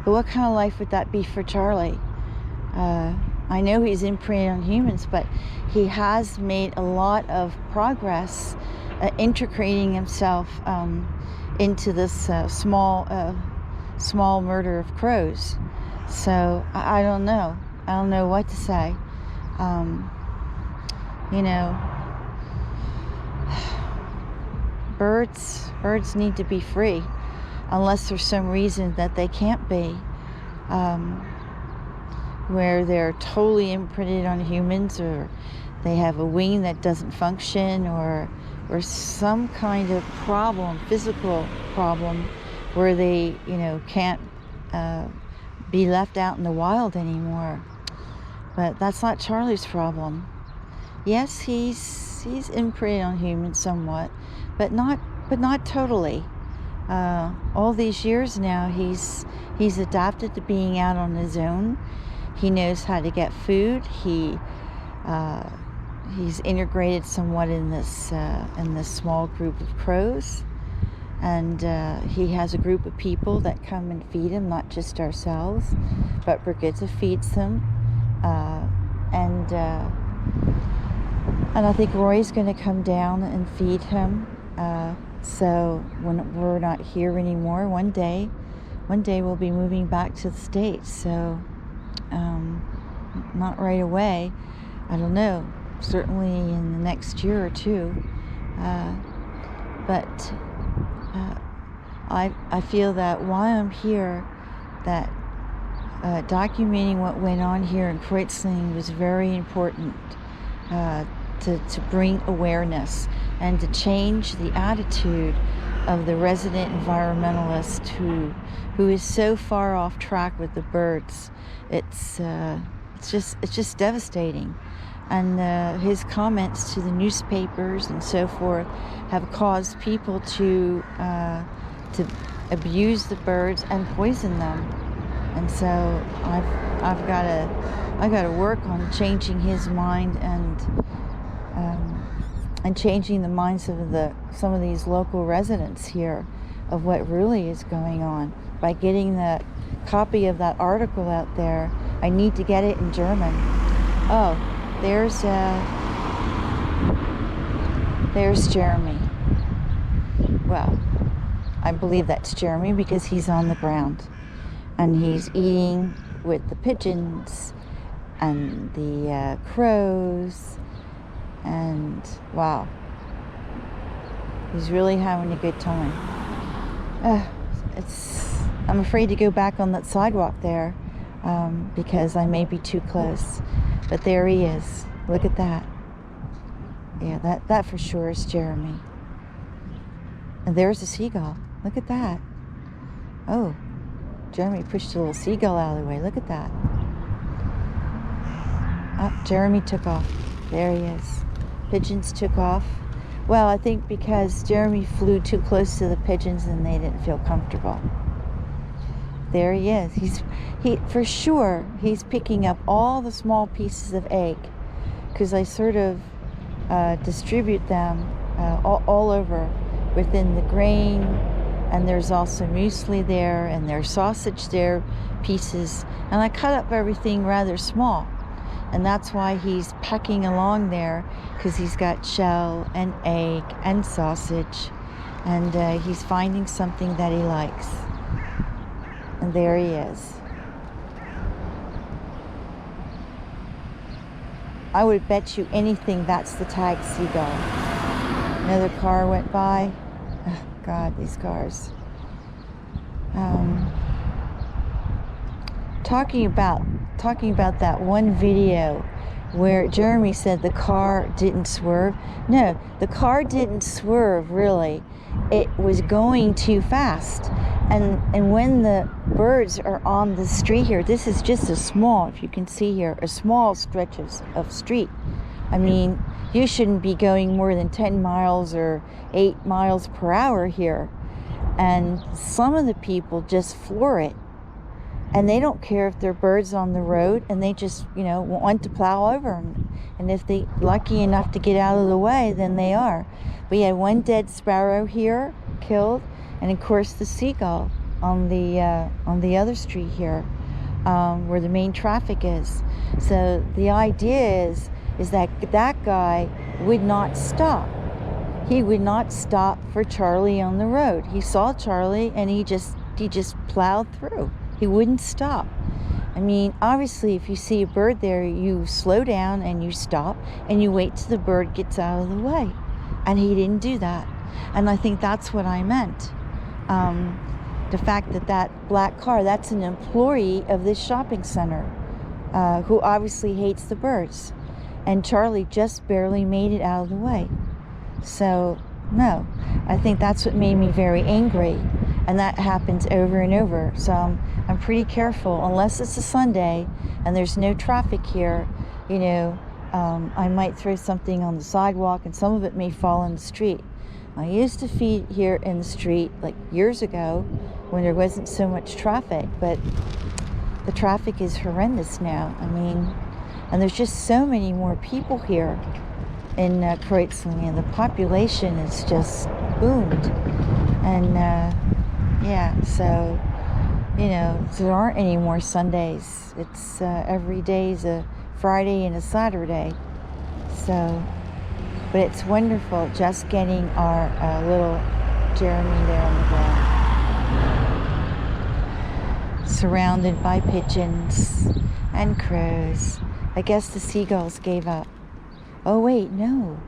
But what kind of life would that be for Charlie? I know he's imprinted on humans, but he has made a lot of progress integrating himself into this small murder of crows. So I don't know. I don't know what to say. You know, birds need to be free, unless there's some reason that they can't be, where they're totally imprinted on humans, or they have a wing that doesn't function, or some kind of problem, physical problem, where they, can't be left out in the wild anymore. But that's not Charlie's problem. Yes, he's imprinted on humans somewhat, but not totally. All these years now, he's adapted to being out on his own. He knows how to get food. He's integrated somewhat in this small group of crows, and he has a group of people that come and feed him, not just ourselves, but Brigitte feeds them, and I think Roy's going to come down and feed him. So when we're not here anymore, one day we'll be moving back to the States. So not right away. I don't know. Certainly in the next year or two. But I feel that while I'm here, that documenting what went on here in Kreuzlingen was very important. To bring awareness and to change the attitude of the resident environmentalist who is so far off track with the birds. It's just devastating. And his comments to the newspapers and so forth have caused people to abuse the birds and poison them. And so I've got to work on changing his mind and changing the minds of some of these local residents here of what really is going on by getting the copy of that article out there. I need to get it in German. Oh, there's Jeremy. Well, I believe that's Jeremy because he's on the ground and he's eating with the pigeons and the crows. And wow, he's really having a good time. I'm afraid to go back on that sidewalk there because I may be too close. But there he is. Look at that. Yeah, that for sure is Jeremy. And there's a seagull. Look at that. Oh, Jeremy pushed a little seagull out of the way. Look at that. Oh, Jeremy took off. There he is. Pigeons took off. Well, I think because Jeremy flew too close to the pigeons and they didn't feel comfortable. There he is. He for sure he's picking up all the small pieces of egg, because I sort of distribute them all over within the grain, and there's also muesli there, and there's sausage there, pieces, and I cut up everything rather small. And that's why he's pecking along there, because he's got shell and egg and sausage, and he's finding something that he likes. And there he is. I would bet you anything that's the tagged seagull. Another car went by. Oh, God, these cars. Talking about that one video where Jeremy said the car didn't swerve. No, the car didn't swerve, really. It was going too fast. And when the birds are on the street here, this is just a small, if you can see here, a small stretch of street. I mean, you shouldn't be going more than 10 miles or 8 miles per hour here. And some of the people just floor it. And they don't care if they're birds on the road, and they just, want to plow over them. And if they're lucky enough to get out of the way, then they are. We had one dead sparrow here, killed, and of course the seagull. on the other street here, where the main traffic is. So the idea is that that guy would not stop. He would not stop for Charlie on the road. He saw Charlie and he just plowed through. He wouldn't stop. I mean, obviously, if you see a bird there, you slow down and you stop and you wait till the bird gets out of the way. And he didn't do that. And I think that's what I meant. The fact that black car, that's an employee of this shopping center, who obviously hates the birds. And Charlie just barely made it out of the way. So, no, I think that's what made me very angry. And that happens over and over. So I'm pretty careful. Unless it's a Sunday and there's no traffic here, you know, I might throw something on the sidewalk and some of it may fall in the street. I used to feed here in the street like years ago when there wasn't so much traffic, but the traffic is horrendous now. I mean, and there's just so many more people here in Kreuzlingen. The population is just boomed. And yeah, so, you know, there aren't any more Sundays. It's every day's a Friday and a Saturday. So, but it's wonderful just getting our little Jeremy there on the ground. Surrounded by pigeons and crows. I guess the seagulls gave up. Oh wait, no.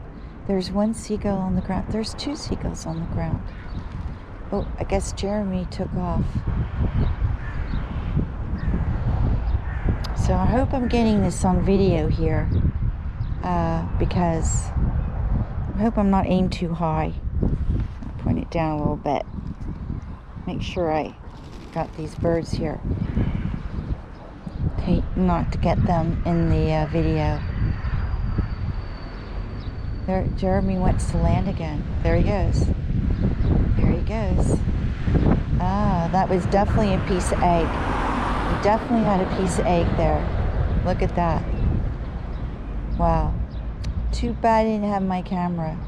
There's one seagull on the ground. There's two seagulls on the ground. Oh, I guess Jeremy took off. So I hope I'm getting this on video here, because I hope I'm not aimed too high. I'll point it down a little bit. Make sure I got these birds here. Okay, not to get them in the video. There, Jeremy wants to land again. There he goes. There he goes. Ah, that was definitely a piece of egg. We definitely had a piece of egg there. Look at that. Wow. Too bad I didn't have my camera.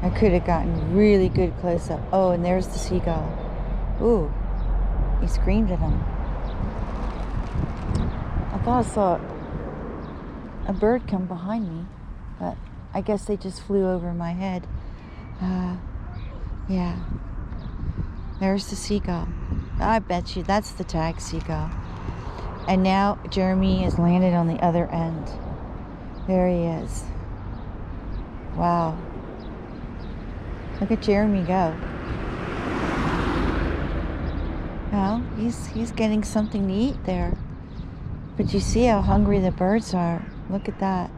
I could have gotten really good close-up. Oh, and there's the seagull. Ooh, he screamed at him. I thought I saw a bird come behind me, but I guess they just flew over my head. Yeah. There's the seagull. I bet you that's the tag seagull. And now Jeremy has landed on the other end. There he is. Wow. Look at Jeremy go. Well, he's getting something to eat there. But you see how hungry the birds are. Look at that.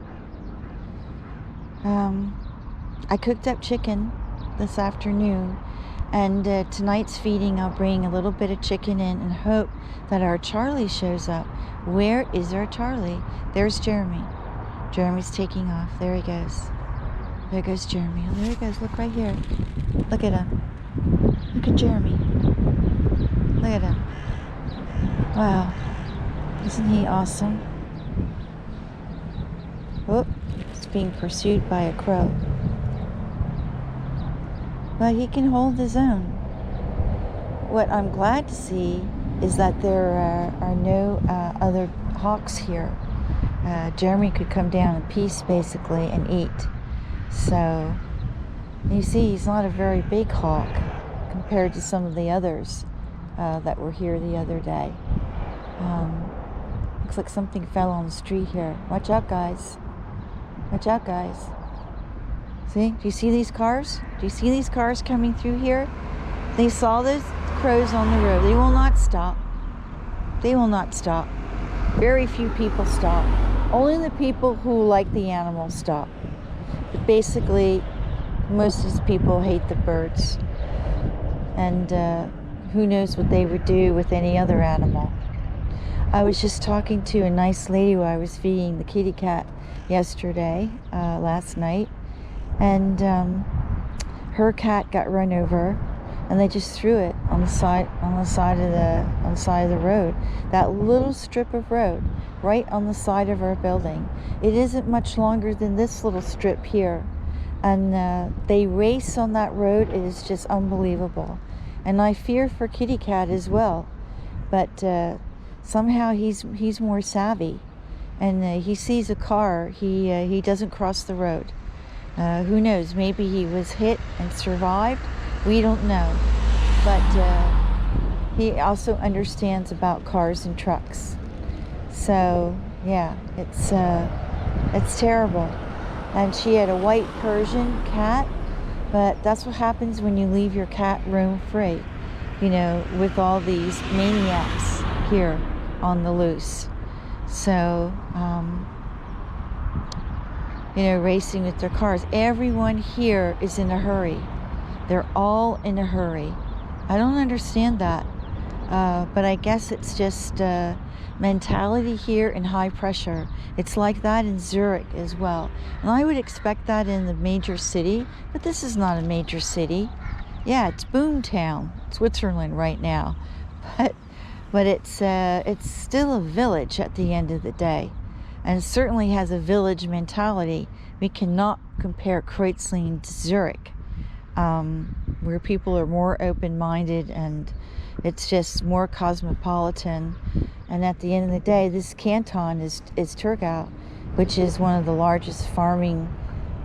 I cooked up chicken this afternoon, and tonight's feeding I'll bring a little bit of chicken in and hope that our Charlie shows up. Where is our Charlie? There's Jeremy. Jeremy's taking off. There he goes. There goes Jeremy. Oh, there he goes. Look right here. Look at him. Look at Jeremy. Look at him. Wow. Isn't he awesome? Oh, he's being pursued by a crow. But he can hold his own. What I'm glad to see is that there are no other hawks here. Jeremy could come down in peace, basically, and eat. So, you see, he's not a very big hawk compared to some of the others that were here the other day. Looks like something fell on the street here. Watch out, guys. Watch out, guys. See? Do you see these cars? Do you see these cars coming through here? They saw those crows on the road. They will not stop. They will not stop. Very few people stop. Only the people who like the animals stop. But basically, most of the people hate the birds. And who knows what they would do with any other animal. I was just talking to a nice lady who I was feeding the kitty cat yesterday, last night. And her cat got run over, and they just threw it on the side of the road. That little strip of road, right on the side of our building. It isn't much longer than this little strip here, and they race on that road. It is just unbelievable. And I fear for Kitty Cat as well. But somehow he's more savvy. And he sees a car, he doesn't cross the road. Who knows, maybe he was hit and survived. We don't know. But he also understands about cars and trucks. So yeah, it's terrible. And she had a white Persian cat, but that's what happens when you leave your cat roam free, you know, with all these maniacs here on the loose. So, you know, racing with their cars. Everyone here is in a hurry. They're all in a hurry. I don't understand that. But I guess it's just mentality here in high pressure. It's like that in Zurich as well. And I would expect that in the major city, but this is not a major city. Yeah, it's boomtown, Switzerland right now. But it's still a village at the end of the day. And it certainly has a village mentality. We cannot compare Kreuzlingen to Zurich, where people are more open-minded and it's just more cosmopolitan. And at the end of the day, this canton is Thurgau, which is one of the largest farming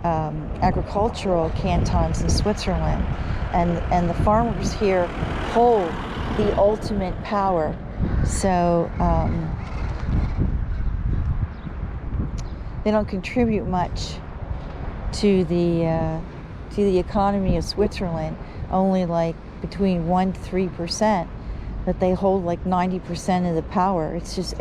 agricultural cantons in Switzerland. And the farmers here hold the ultimate power. So they don't contribute much to the economy of Switzerland, only like between 1% to 3%, but they hold like 90% of the power. It's just